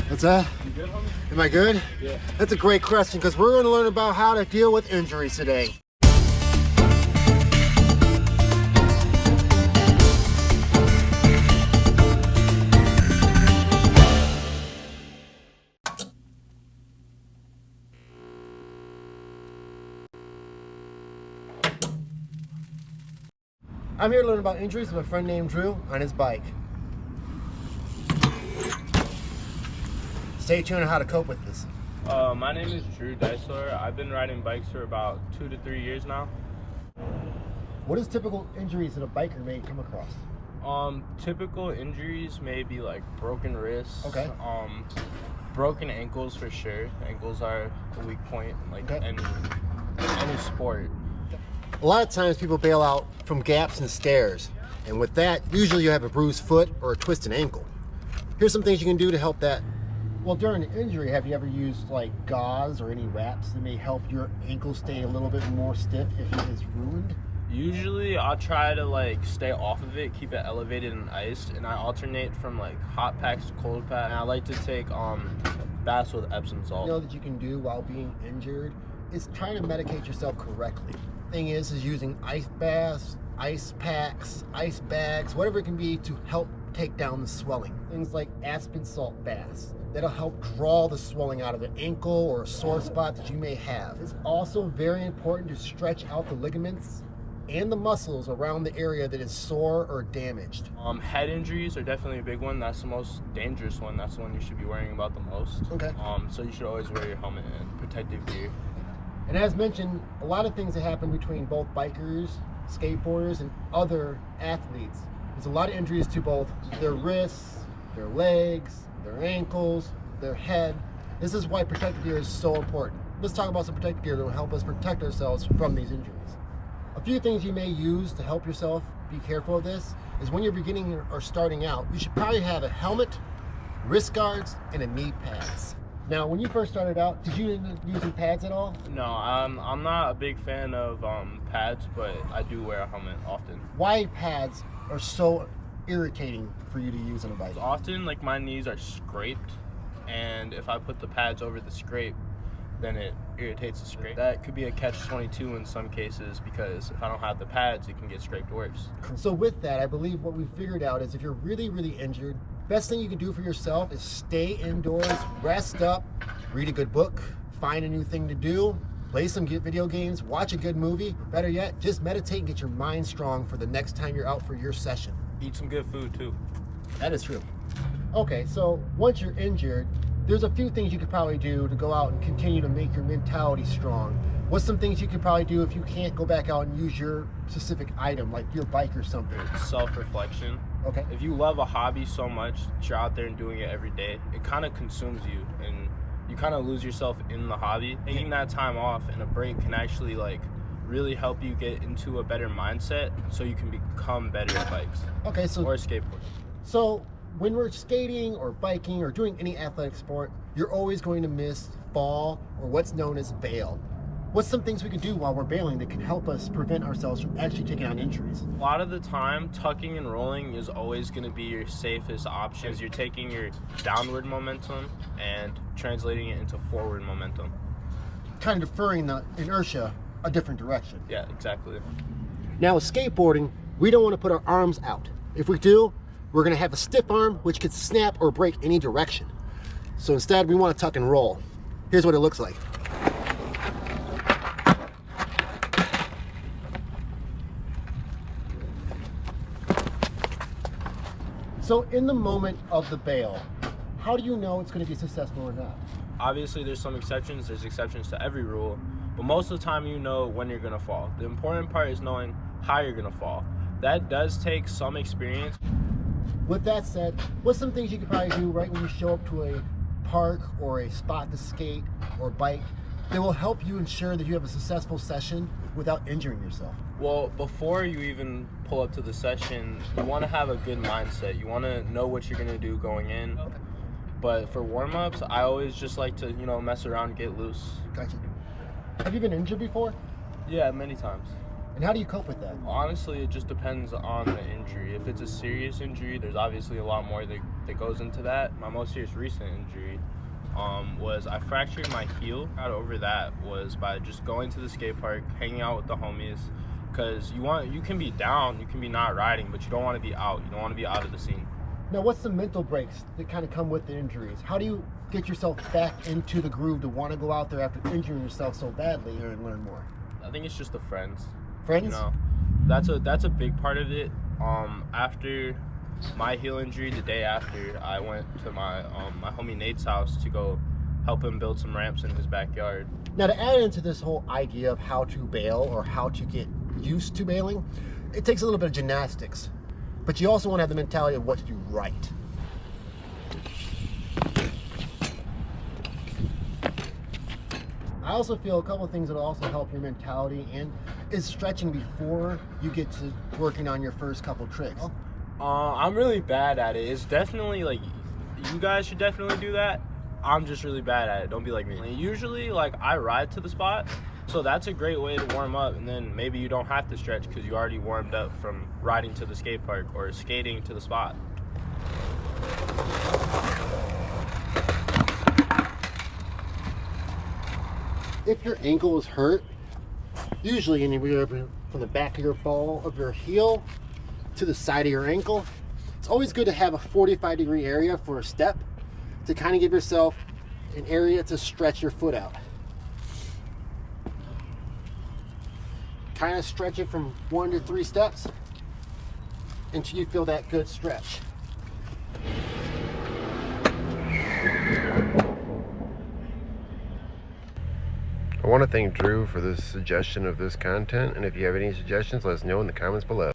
What's that? You good, homie? Am I good? Yeah. That's a great question because we're going to learn about how to deal with injuries today. I'm here to learn about injuries with a friend named Drew on his bike. Stay tuned on how to cope with this. My name is Drew Dysler. I've been riding bikes for about 2 to 3 years now. What is typical injuries that a biker may come across? Typical injuries may be like broken wrists. Okay. Broken ankles for sure. Ankles are a weak point in like Okay. any sport. A lot of times people bail out from gaps and stairs, and with that, usually you have a bruised foot or a twisted ankle. Here's some things you can do to help that. Well, during an injury, have you ever used like gauze or any wraps that may help your ankle stay a little bit more stiff if it is ruined? Usually I'll try to like stay off of it, keep it elevated and iced, and I alternate from like hot packs to cold packs. And I like to take baths with Epsom salt. You know that you can do while being injured is trying to medicate yourself correctly. Thing is using ice baths, ice packs, ice bags, whatever it can be to help take down the swelling. Things like Epsom salt baths that'll help draw the swelling out of an ankle or a sore spot that you may have. It's also very important to stretch out the ligaments and the muscles around the area that is sore or damaged. Head injuries are definitely a big one. That's the most dangerous one. That's the one you should be worrying about the most. Okay. So you should always wear your helmet and protective gear. And as mentioned, a lot of things that happen between both bikers, skateboarders, and other athletes. There's a lot of injuries to both their wrists, their legs, their ankles, their head. This is why protective gear is so important. Let's talk about some protective gear that will help us protect ourselves from these injuries. A few things you may use to help yourself be careful of this is when you're beginning or starting out, you should probably have a helmet, wrist guards, and a knee pads. Now, when you first started out, did you end up using pads at all? No, I'm not a big fan of pads, but I do wear a helmet often. Why pads are so irritating for you to use on a bike? Often, like, my knees are scraped, and if I put the pads over the scrape, then it irritates the scrape. That could be a catch-22 in some cases, because if I don't have the pads, it can get scraped worse. So with that, I believe what we figured out is if you're really, really injured, best thing you can do for yourself is stay indoors, rest up, read a good book, find a new thing to do, play some video games, watch a good movie. Better yet, just meditate and get your mind strong for the next time you're out for your session. Eat some good food, too. That is true. Okay, so once you're injured, there's a few things you could probably do to go out and continue to make your mentality strong. What's some things you could probably do if you can't go back out and use your specific item, like your bike or something? Self-reflection. Okay. If you love a hobby so much that you're out there and doing it every day, it kind of consumes you, and you kind of lose yourself in the hobby. Taking that time off and a break can actually like really help you get into a better mindset so you can become better at bikes. Okay, so or skateboarding. So when we're skating or biking or doing any athletic sport, you're always going to miss fall or what's known as bail. What's some things we can do while we're bailing that can help us prevent ourselves from actually taking on injuries? A lot of the time, tucking and rolling is always going to be your safest option, as you're taking your downward momentum and translating it into forward momentum. Kind of deferring the inertia a different direction. Yeah, exactly. Now with skateboarding, we don't want to put our arms out. If we do, we're going to have a stiff arm which could snap or break any direction. So instead, we want to tuck and roll. Here's what it looks like. So in the moment of the bail, how do you know it's going to be successful or not? Obviously, there's some exceptions. There's exceptions to every rule, but most of the time you know when you're going to fall. The important part is knowing how you're going to fall. That does take some experience. With that said, what's some things you could probably do right when you show up to a park or a spot to skate or bike that will help you ensure that you have a successful session without injuring yourself? Well, before you even pull up to the session, you want to have a good mindset. You want to know what you're going to do going in. But for warm-ups, I always just like to, mess around and get loose. Gotcha. Have you been injured before? Yeah, many times. And how do you cope with that? Honestly, it just depends on the injury. If it's a serious injury, there's obviously a lot more that goes into that. My most serious recent injury was I fractured my heel. Got over that was by just going to the skate park, hanging out with the homies. Because you can be down, you can be not riding, but you don't want to be out. You don't want to be out of the scene. Now, what's the mental breaks that kind of come with the injuries? How do you get yourself back into the groove to want to go out there after injuring yourself so badly and learn more? I think it's just the friends. Friends? You know, that's a big part of it. After my heel injury, the day after, I went to my homie Nate's house to go help him build some ramps in his backyard. Now, to add into this whole idea of how to bail or how to get used to bailing, it takes a little bit of gymnastics, but you also want to have the mentality of what to do right. I also feel a couple of things that will also help your mentality and is stretching before you get to working on your first couple tricks. I'm really bad at it. It's definitely like, you guys should definitely do that. I'm just really bad at it. Don't be like me. Usually, like, I ride to the spot, so that's a great way to warm up, and then maybe you don't have to stretch because you already warmed up from riding to the skate park or skating to the spot. If your ankle is hurt, usually anywhere from the back of your ball of your heel to the side of your ankle, it's always good to have a 45-degree area for a step to kind of give yourself an area to stretch your foot out. Kind of stretch it from 1 to 3 steps until you feel that good stretch. I want to thank Drew for the suggestion of this content, and if you have any suggestions, let us know in the comments below.